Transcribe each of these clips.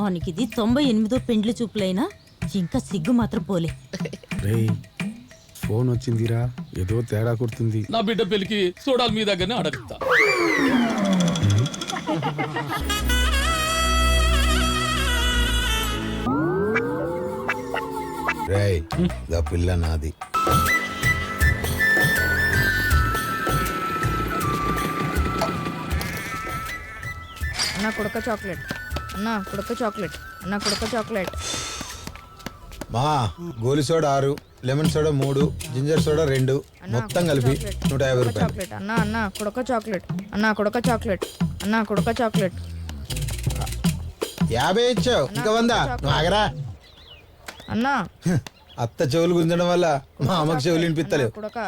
ఆనికిది 98వ పెండ్లి చూపులైనా ఇంకా సిగ్గు మాత్రం పోలే. రేయ్ ఫోన్ వచ్చిందిరా, ఏదో తేడా కొడుతుంది. నా బిడ్డ పెళ్లికి సోడాల మీ దగ్గరనే అడగతా. రేయ్ గా పిల్ల నాది. అన్నా కుడక చాక్లెట్, అన్నా కుడక చాక్లెట్, అన్నా కుడక చాక్లెట్. మా గోలి soda 6, lemon soda 3, ginger soda 2, మొత్తం కలిపి 150 రూపాయలు. చాక్లెట్ అన్నా, అన్నా కుడక చాక్లెట్, అన్నా కుడక చాక్లెట్, అన్నా కుడక చాక్లెట్. 50 ఇచ్చావు, ఇంకా 100. నువ్వు ఆగరా. అన్నా అత్త చెవులు గుంజడం వల్ల మా అమ్మకి చెవులు వినిపిస్తలేవు. కుడక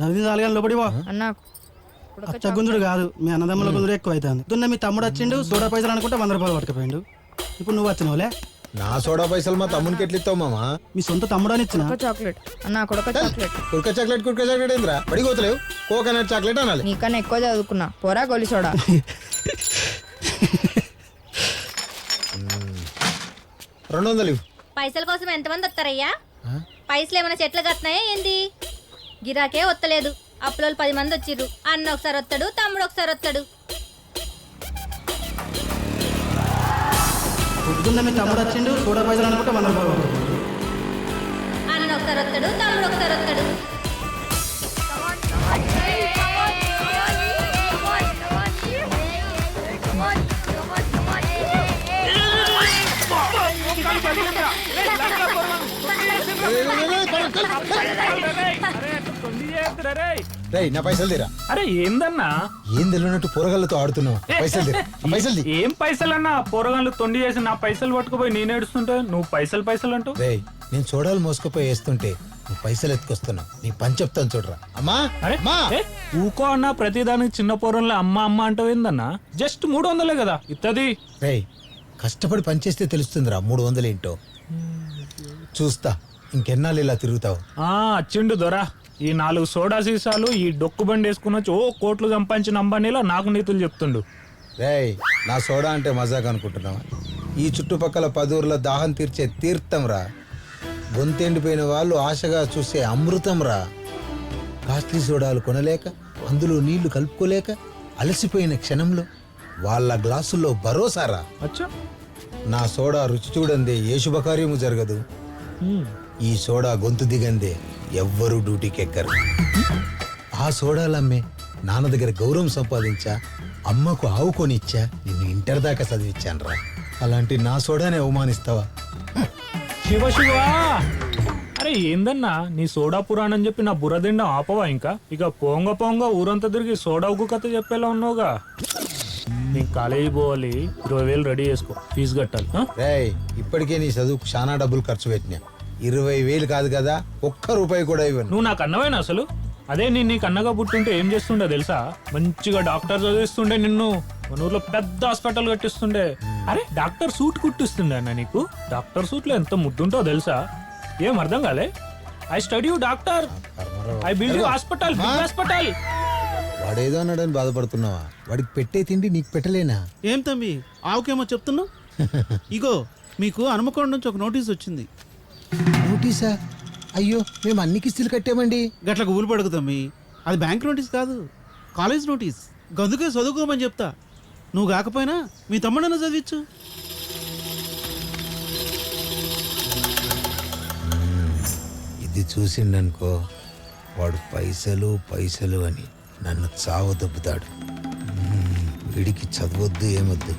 నవ్వి నాలుగు లోపడి పో. అన్నా కుడక అచ్చ గుంజుడు కాదు, మీ అన్నదమ్ముల గుంజుడు ఎక్కువ అవుతుంది. దున్న మీ తమ్ముడు వచ్చిండు, సోడా పైసలు అనుకుంటే 100 రూపాయలు పట్టుకుపోయిండు. ఇప్పుడు నువ్వు వచ్చినవులే. నా సోడా పైసలు మా తమ్మునికి ఎట్లా ఇస్తావు మామా? మీ సొంత తమ్ముడు అని ఇచ్చిన కుడక చాక్లెట్, అన్నా కుడక చాక్లెట్. కుర్క చాక్లెట్ ఏంద్రా? పడిపోతలేవు. కోకోనట్ చాక్లెట్ అనాలి. నీకన్నా ఎక్కువ చదువుకున్నా పోరా గోలి సోడా. 200 ఇవ్వు. పైసల కోసం ఎంతమంది వస్తారయ్యా? పైసలు ఏమైనా చెట్లు కట్టినాయా ఏంది? గిరాకే వత్తలేదు. అప్పులో 10 మంది వచ్చిర్రు. అన్న ఒకసారి వస్తాడు, తమ్ముడు ఒకసారి వస్తాడు. పొద్దున్న మీ తమ్ముడు వచ్చిండు, సోడా పైసలు అనుకుంటే 100 రూపాయలు పట్టుకుపోయిండు. అన్న ఒకసారి వస్తాడు, తమ్ముడు ఒకసారి వస్తాడు. రేయ్ నా పైసలు తీరా. అరే ఏందన్నా? ఏం తెలియనట్టు పోరగాళ్ళతో ఆడుతున్నావు. పైసలు తీరా, పైసలు తీ. ఏం పైసలన్నా? పోరగాళ్ళు తొండి చేసి నా పైసలు పట్టుకుపోయి నేను ఏడుస్తుంటే నువ్వు పైసలు అంటూ. రేయ్ నేను చూడాలి మోసుకుపోయి వేస్తుంటే నువ్వు పైసలు ఎత్తుకొస్తున్నావు. నీ పని చెప్తాను చూడరా. అమ్మా అరే అమ్మా. ఊకో అన్నా, ప్రతిదానికి చిన్న పోరంలో అమ్మ అంటావు ఏందన్నా? జస్ట్ 300 కదా ఇత్తది. రేయ్ కష్టపడి పనిచేస్తే తెలుస్తుందిరా 300 ఏంటో. చూస్తా ఇంకెన్నాళ్ళు ఇలా తిరుగుతావు. అచ్చిండు దొరా. ఈ 4 సోడా సీసాలు ఈ డొక్కు బండి వేసుకుని వచ్చి కోట్లు సంపాదించిన అంబానీలో నాకు నీతులు చెప్తుండు. రేయ్ నా సోడా అంటే మజాక్ అనుకుంటున్నావా? ఈ చుట్టుపక్కల 10 ఊర్ల దాహం తీర్చే తీర్థం రా. గొంతెండిపోయిన వాళ్ళు ఆశగా చూసే అమృతం రా. కాస్ట్లీ సోడాలు కొనలేక, అందులో నీళ్లు కలుపుకోలేక అలసిపోయిన క్షణంలో వాళ్ళ గ్లాసుల్లో భరోసారా. అచ్చా నా సోడా రుచి చూడందే ఏ శుభకార్యము జరగదు. ఈ సోడా గొంతు దిగందే ఎవ్వరూ డ్యూటీకి ఎక్కరు. ఆ సోడాలమ్మే నాన్న దగ్గర గౌరవం సంపాదించా, అమ్మకు ఆవు కొనిచ్చా, నిన్ను ఇంటర్ దాకా చదివించాను రా. అలాంటి నా సోడానే అవమానిస్తావా? శివ అరే ఏందన్నా నీ సోడా పురాణం చెప్పి నా బుర్రదిండం ఆపవా ఇంకా? ఇక పోంగ ఊరంతా తిరిగి సోడా ఉగ్గు కథ చెప్పేలా ఉన్నావుగా. నీకు కాలేజీ పోవాలి, 20,000 రెడీ చేసుకో, ఫీజు కట్టాలి. రేయ్ ఇప్పటికే నీ చదువుకు చాలా డబ్బులు ఖర్చు పెట్టినా. 20,000 కాదు కదా, ఒక్క రూపాయి కూడా ఇవ్వను. నువ్వు నాకు అన్నవేనా అసలు? అదే నేను నీకు అన్నగా పుట్టుంటే ఏం చేస్తుండే తెలుసా? మంచిగా డాక్టర్ చదివిస్తుండే, నిన్ను మన ఊర్లో పెద్ద హాస్పిటల్ కట్టిస్తుండే. అరే డాక్టర్ సూట్ కుట్టిస్తుండే అన్న నీకు. డాక్టర్ సూట్ లో ఎంత ముద్దుంటో తెలుసా? ఏం అర్థం కాలే? I study you doctor, I build you hospital, big hospital. వాడేదో అన్నాడని బాధపడుతున్నావా? వాడికి పెట్టే తిండి నీకు పెట్టలేనా? ఏం తమ్మి ఆవుకేమో చెప్తున్నావు? ఇగో మీకు హనుమకొండ నుంచి ఒక నోటీస్ వచ్చింది. నోటీసా? అయ్యో మేము అన్ని కిస్తులు కట్టామండి. గట్లకు ఊలు పడుకు తమ్మి, అది బ్యాంక్ నోటీస్ కాదు, కాలేజ్ నోటీస్. గందుకే చదువుకోమని చెప్తా. నువ్వు కాకపోయినా మీ తమ్ముడన్నా చదివించు. ఇది చూసిండనుకో వాడు పైసలు అని నన్ను చావు దొబ్బుతాడు. వీడికి చదవద్దు ఏమొద్దు.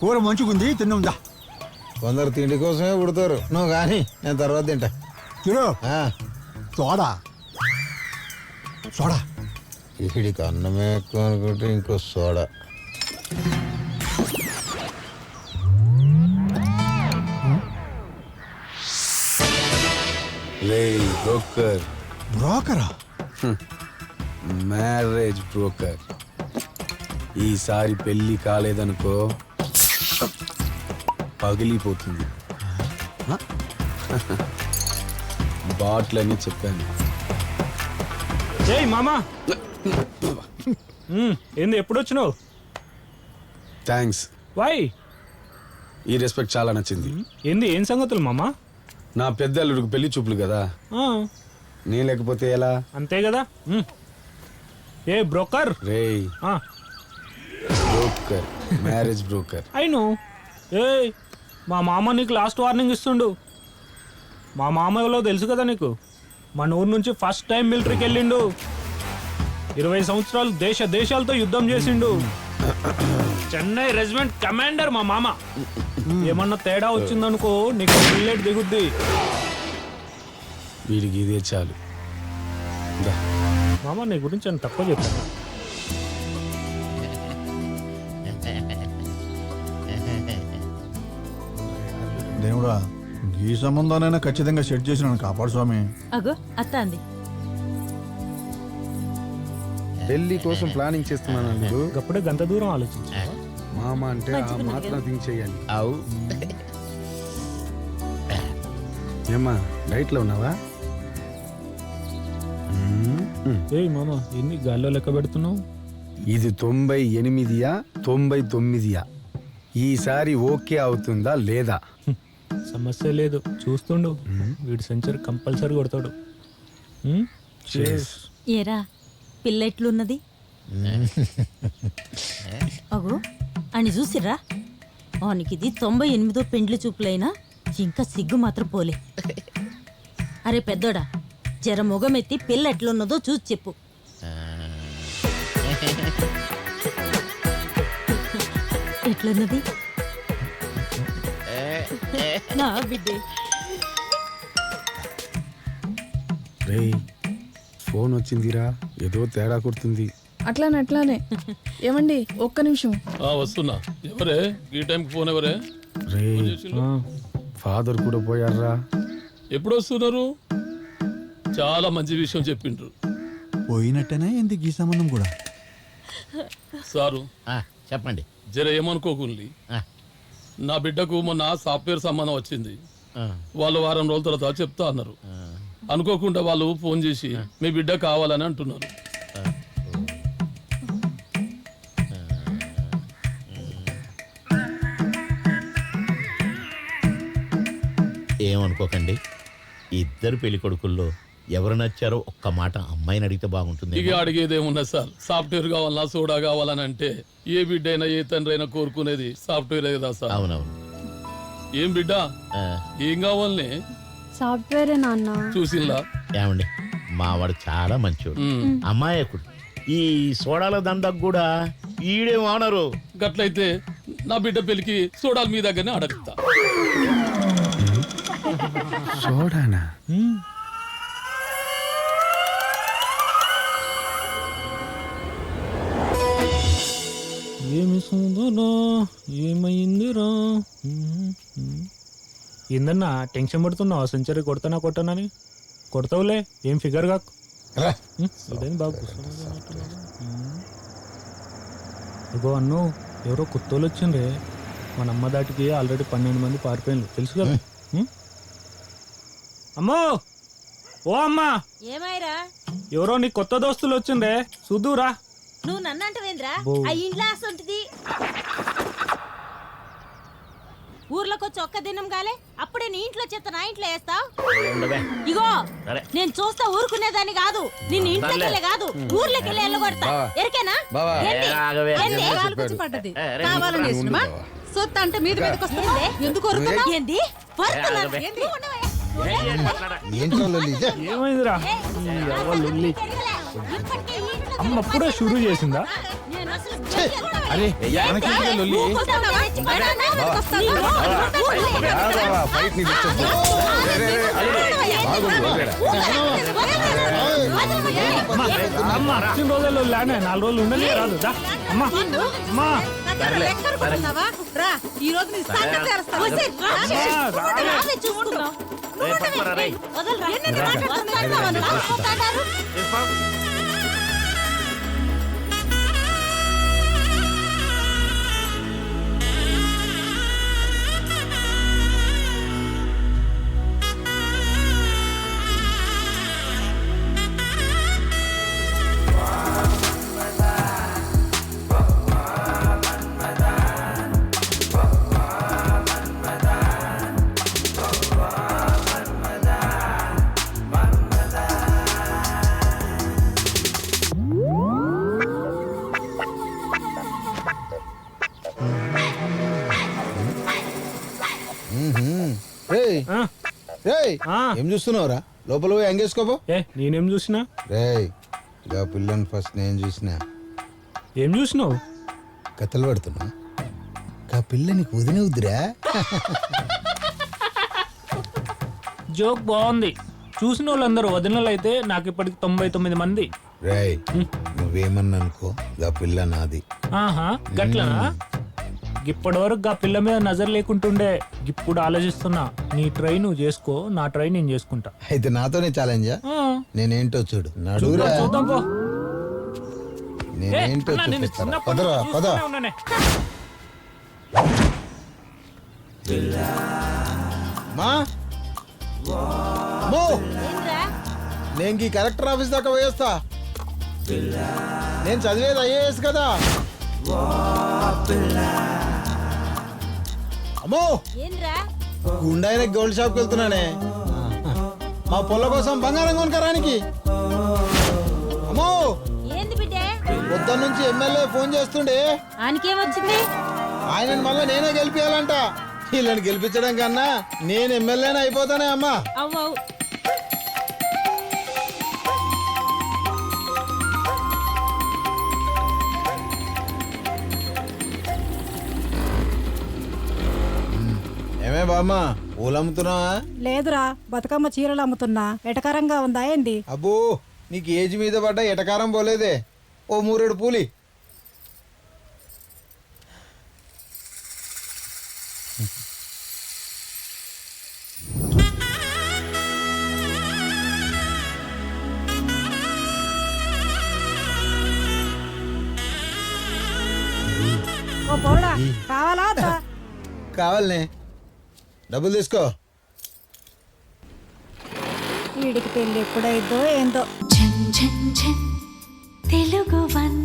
కూర మంచుకుంది, తిన్నుందా? కొందరు తిండి కోసమే పుడతారు. నువ్వు కానీ నేను తర్వాత తింటా. Soda soda. వీడికి అన్నమే ఎక్కువ అనుకుంటే ఇంకో సోడా. బ్రోకరా? Marriage broker. ఈసారి పెళ్లి కాలేదనుకో పగిలిపోతుంది. బాటిల్ అని చెప్పాను. ఏయ్ మామా ఏంది ఎప్పుడు వచ్చినావు? థ్యాంక్స్. వై? ఈ రెస్పెక్ట్ చాలా నచ్చింది. ఏంది ఏం సంగతులు మామా? నా పెద్ద అల్లుడికి పెళ్లి చూపులు కదా, ఆ, నీ లేకపోతే ఎలా? అంతే కదా. ఏ బ్రోకర్? రేయ్ బ్రోకర్, మ్యారేజ్ బ్రోకర్. అయిను. ఏయ్ మా మామ నీకు లాస్ట్ వార్నింగ్ ఇస్తుండు. మా మామ ఎవరో తెలుసు కదా నీకు. మన ఊరు నుంచి ఫస్ట్ టైం మిలిటరీకి వెళ్ళిండు. 20 సంవత్సరాలు దేశాలతో యుద్ధం చేసిండు. చెన్నై రెజిమెంట్ కమాండర్ మా మామ. ఏమన్నా తేడా వచ్చిందనుకో నీకు బుల్లెట్ దిగుద్ది. వీడికి ఇదే చాలు. దా. మామ నీ గురించి అని తక్కువ చెప్పాను. దేవుడా, ఈ సంబంధానైనా ఖచ్చితంగా సెట్ చేసి నన్ను కాపాడు స్వామి. అగో అత్త అంది. పెళ్లి కోసం ప్లానింగ్ చేస్తున్నాను అల్లుడు. అప్పుడే గంట దూరం ఆలోచించా. మామ అంటే ఆ మాత్రం థింక్ చేయాలి. అవు ఏమ్మా డైట్లో ఉన్నావా? ఏయ్ మామ ఎన్ని గాల్లో లెక్క పెడుతున్నావు? ఇది 98యా 99యా? ఈసారి ఓకే అవుతుందా లేదా? సమస్య లేదు, చూస్తుండు. వీడి సెంచరీ కంపల్సరీ కొడతాడు. ఏరా పిల్ల ఎట్లున్నది? అగో అని చూసిర్రా, ఆనికిది 98వ పెండ్లి చూపులైనా ఇంకా సిగ్గు మాత్రం పోలే. అరే పెద్దోడా, జర మొగమెత్తి పిల్ల ఎట్లున్నదో చూసి చెప్పు. ఎట్లున్నది నా బిడ్డే? రేయ్ ఫోన్ వచ్చిందిరా, ఏదో తేడా కొడుతుంది. అట్లానే ఏమండి ఒక్క నిమిషం. వస్తున్నా. ఎవరే ఈ టైంకి ఫోన్? ఎవరే? రే ఫాదర్ కూడా పోయారా? ఎప్పుడు వస్తున్నారు? చాలా మంచి విషయం చెప్పిండ్రు. పోయినట్టేనా ఏంది ఈ సంబంధం కూడా? సారు చెప్పండి. జర ఏమనుకోకుండి, నా బిడ్డకు మొన్న సాఫ్ట్వేర్ సంబంధం వచ్చింది. వాళ్ళు వారం రోజుల తర్వాత చెప్తా అన్నారు. అనుకోకుండా వాళ్ళు ఫోన్ చేసి మీ బిడ్డ కావాలని అంటున్నారు. ఏమనుకోకండి, ఇద్దరు పెళ్లి కొడుకుల్లో ఎవరు నచ్చారో ఒక్క మాట అమ్మాయిని అడిగితే బాగుంటుంది. ఇక అడిగేదేమున్నా సార్, సాఫ్ట్వేర్ కావాలన్నా సోడా కావాలని అంటే ఏ బిడ్డ అయినా ఏ తండ్రి అయినా కోరుకునేది సాఫ్ట్వేర్ కదా సార్. అవునవును. ఏం బిడ్డ ఏం కావాలని? సాఫ్ట్వేరే నాన్న. చూసిందా? ఏమండి, మావాడు చాలా మంచోడు, అమాయకుడు. ఈ సోడాల దండకు కూడా ఈడే ఓనరు. గట్లయితే నా బిడ్డ పెళ్లికి సోడాలు మీ దగ్గరనే అడుగుతా. సోడానా? ఏమి సోదరా ఏమైందిరా? ఏందన్నా టెన్షన్ పడుతున్నావు? సెంచరీ కొడతానని. కొడతావులే, ఏం ఫిగర్ కాకు. ఇదేం బాగా ఇగో అన్ను, ఎవరో కొత్తోళ్ళు వచ్చిండ్రే. మన అమ్మ దాటికి ఆల్రెడీ 12 మంది పారిపోయినారు, తెలుసు కదా. అమ్మో, ఓ అమ్మా, ఏమైరా? ఎవరో నీ కొత్త దోస్తులు వచ్చిండ్రే, చూద్దురా. నువ్వు నన్ను అంటవేంద్రా? ఆ ఇంట్లో అసొంటిది ఊర్లోకి వచ్చి ఒక్క దినం కాలే, అప్పుడే నీ ఇంట్లో చెత్త నా ఇంట్లో వేస్తావు. ఇగో నేను చూస్తా ఊరుకునేదాన్ని కాదు, నిన్ను ఇంట్లోకెళ్ళే కాదు ఊర్లోకి వెళ్ళి వెళ్ళగొడతా. ఎరికేనా? పడ్డది కావాలని చేసినమా? సొత్త అంటే మీద మీదకి వస్తుంది. ఎందుకు ఏంది? ఏమైందిరా? అమ్మ అప్పుడే షురూ చేసిందా? అరే ఫైట్ ని అమ్మ వచ్చిన రోజుల్లో లేనే 4 రోజులు ఉండలే రాదు. అమ్మా అమ్మా ఈ రోజు నీ సంగతి రేయ్ ఆ, రేయ్ ఆ. ఏం చూస్తున్నావురా లోపల పోయి ఎంగేసుకోపో. ఏ నేనేం చూసినా? రేయ్ గా పిల్లని ఫస్ట్ నేను చూసినా. ఏం చూసినావు? కథలు పడుతున్నా గా పిల్ల నీకు వదిన వద్దురా. జోక్ బాగుంది. చూసిన వాళ్ళందరూ వదినలు అయితే నాకు ఇప్పటికి 99 మంది. రేయ్ నువ్వేమన్నా అనుకో గా పిల్ల నాది. ఆహా గట్లనా? ఇప్పటి వరకు గా పిల్ల మీద నజర్ లేకుంటుండే, ఇప్పుడు ఆలోచిస్తున్నా. నీ ట్రై నువ్వు చేసుకో, నా ట్రై నేను చేసుకుంటా. అయితే నాతోనే ఛాలెంజా? ఆ, నేనేంటో చూడు. నడురా, చూద్దాం పో. ఏ, నేనేంటో అన్నా, నేను చూపిస్తారా. చిన్నప్పటి పదరా నుంచి పద. చూస్తూనే ఉన్నానే. మా మో నేను ఈ కలెక్టర్ ఆఫీస్ దాకా పోయేస్తా. నేను చదివేది ఐఏఎస్ కదా. అమ్మో ఏంద్రా గుండాయిన గోల్డ్ షాప్కి వెళ్తున్నానే మా పొల్ల కోసం బంగారం కొనుక్కరానికి. అమ్మో ఏంది బిడ్డే? పొద్దున్న నుంచి ఎమ్మెల్యే ఫోన్ చేస్తుండే. ఆయనకేమొచ్చింది? ఆయనని మళ్ళీ నేనే గెలిపించాలంట. వీళ్ళని గెలిపించడం కన్నా నేను ఎమ్మెల్యేనే అయిపోతానే అమ్మా. అవ్వు ఏమే బామ్మ పూలు అమ్ముతున్నావా? లేదురా, బతుకమ్మ చీరలు అమ్ముతున్నా. ఎటకారంగా ఉందా ఏంది? అబ్బో నీకు ఏజ్ మీద పడ్డ ఎటకారం పోలేదే. ఓ 3 పూలి. ఓ పొరడా కావాలా వద్దా? కావాలనే డబ్బులు తీసుకో. వీడికి పెళ్ళి ఎప్పుడైద్దో ఏందో. తెలుగు వన్